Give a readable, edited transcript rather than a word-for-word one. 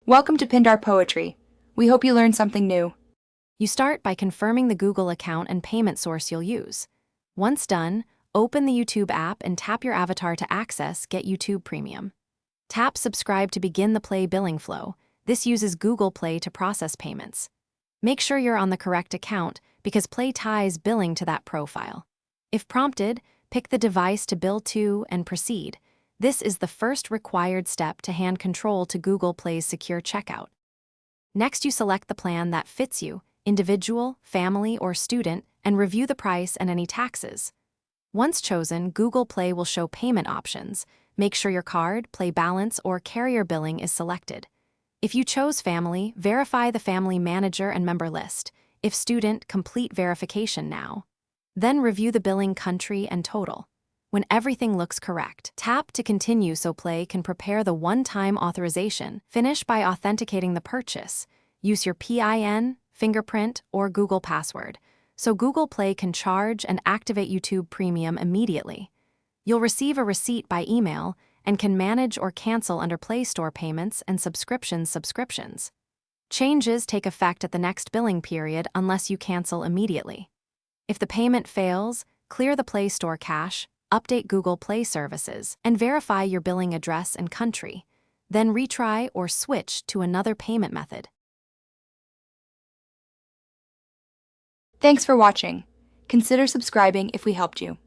Welcome to Pindar Poetry. We hope you learned something new. You start by confirming the Google account and payment source you'll use. Once done, open the YouTube app and tap your avatar to access Get YouTube Premium. Tap Subscribe to begin the Play billing flow. This uses Google Play to process payments. Make sure you're on the correct account because Play ties billing to that profile. If prompted, pick the device to bill to and proceed. This is the first required step to hand control to Google Play's secure checkout. Next, you select the plan that fits you, individual, family, or student, and review the price and any taxes. Once chosen, Google Play will show payment options. Make sure your card, Play balance, or carrier billing is selected. If you chose family, verify the family manager and member list. If student, complete verification now. Then review the billing country and total. When everything looks correct, tap to continue so Play can prepare the one-time authorization. Finish by authenticating the purchase. Use your PIN, fingerprint, or Google password, so Google Play can charge and activate YouTube Premium immediately. You'll receive a receipt by email and can manage or cancel under Play Store payments and subscriptions. Changes take effect at the next billing period unless you cancel immediately. If the payment fails, clear the Play Store cache, update Google Play services, and verify your billing address and country. Then retry or switch to another payment method. Thanks for watching. Consider subscribing if we helped you.